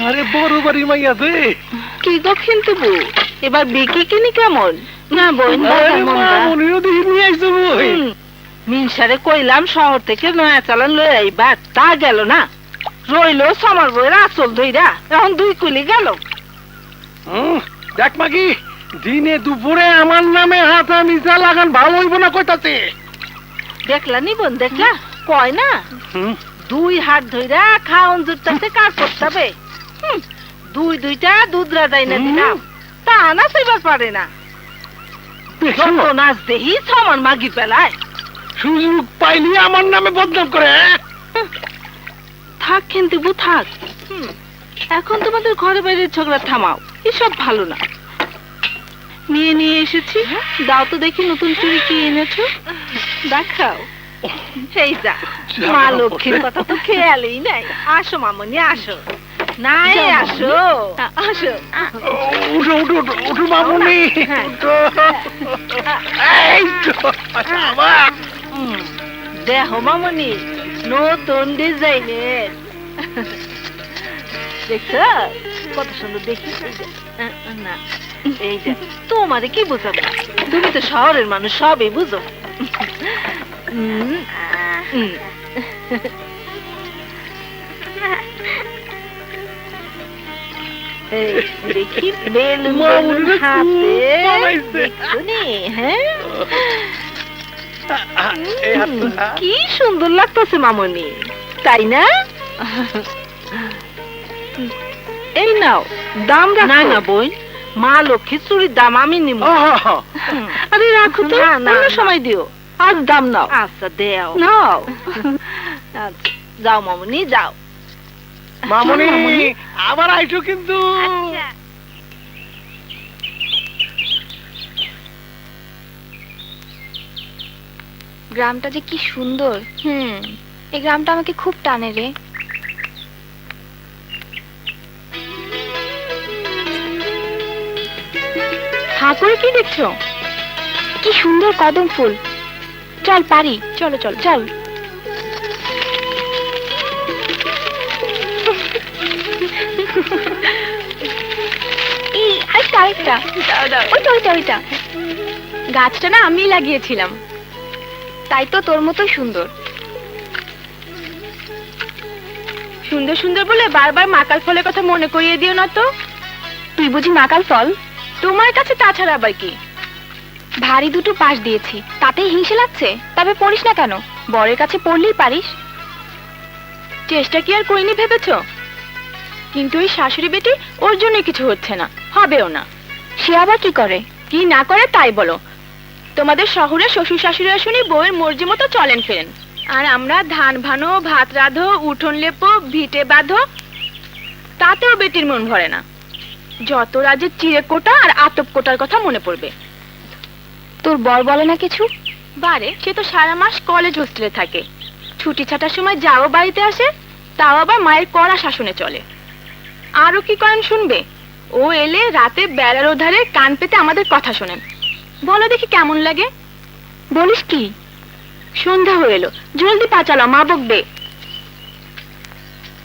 আরে বড় বাড়ি মাইয়া দে কি গো কিন্তু বউ, এবার বিকি কিনি কেমন? না বোন, মনিও দেখি নিয়ে আইসো বই। মিনসারে কইলাম শহর থেকে নয়া চালান লয়ে আইবা, তা গেল না। রইলো সমর বইয়ের আসল ধইরা, এখন 2 কুলি গেল। দেখ মাগি, দিনে দুপুরে আমার নামে হাতা মিশা লাগান ভালো হইব না কইতাছে। দেখলা নি বোন, দেখলা কয় না 2 হাত ধইরা খাওন জুটতাছে কার করতে হবে। 2-2টা দুধরা ডাইনা দিলাম, তা না সেবার পারে না। যত নাচ দেহি সমান মাগি পেলায়। সুযোগ পাইলি আমার নামে বদনাম করে। থাক কিন্তু বউ থাক, এখন তোমাদের ঘরে বাইরে ঝগড়া থামাও, এসব ভালো না। মেয়ে নিয়ে এসেছি, দাও তো দেখি নতুন চুড়ি কি এনেছো, দেখাও। এই যা, মা লক্ষ্মীর কথা তো খেয়ালই নাই। আসো মামনি, আসো। নাই আসো আসো। উঠো উঠো উঠো উঠো মামুনি, উঠো। এই তো বাবা, দেখো মামনি, নতুন ডিজাইনের। দেখছো কত সুন্দর দেখি না? এই যে তোমারে কি বুঝাবো, তুমি তো শহরের মানুষ, সবই বুঝো। দেখি বেলুন হাতে দেখছো নি? হ্যাঁ, কি সুন্দর লাগতেছে মামনি, তাই না? এই নাও, দাম রাখো। না না বোন, মা লক্ষ্মীর চুরির দাম আমি নিব। আরে রাখো তো, অন্য সময় দিও, আজ দাম নাও। আচ্ছা দেও, নাও। যাও মামনি, যাও। মামুনি আবার আইছো কিন্তু। গ্রামটা যে কি সুন্দর। এই গ্রামটা আমাকে খুব টানে রে। হাঁ করে কি দেখছো? কি সুন্দর কদম ফুল। চল পারি, চলো চল চল। ওইটা গাছটা না আমি লাগিয়েছিলাম, তাই তো তোর মতো সুন্দর। সুন্দর সুন্দর বলে বারবার মাকাল ফলের কথা মনে করিয়ে দিও না তো। তুই বুঝি মাকাল ফল? তোমার কাছে তাছাড়া আবার কি? ভারী দুটো পাশ দিয়েছি, তাতেই হিংসে লাগছে? তবে পড়িস না কেন? বরের কাছে পড়লেই পারিস। চেষ্টা কি আর করিনি ভেবেছ? কিন্তু ওই শাশুড়ি বেটি, ওর জন্য কিছু হচ্ছে না, হবেও না। সে আবার কি করে? কি না করে তাই বলো। তোমাদের শহরে শ্বশুর শাশুড়িরা শুনি বউয়ের মর্জি মতো চলেন ফেরেন, আর আমরা ধান ভানো, ভাত রাঁধো, উঠোন লেপো, ভিটে বাঁধো, তাতেও বেটির মন ভরে না। যত রাজ্যের চিড়ে কোটা আর আতপ কোটার কথা মনে পড়বে। তোর বর বলে না কিছু? বারে, সে তো সারা মাস কলেজ হোস্টেলে থাকে, ছুটি ছাটার সময় যাও বাড়িতে আসে, তাও আবার মায়ের কড়া শাসনে চলে। আরো কি করেন শুনবে? ও এলে রাতে বেড়ার ওধারে কান পেতে আমাদের কথা শোনেন। বলো দেখি কেমন লাগে? বলিস কি? সন্ধ্যা হয়ে এলো, জলদি পা চালাও, মা বকবে।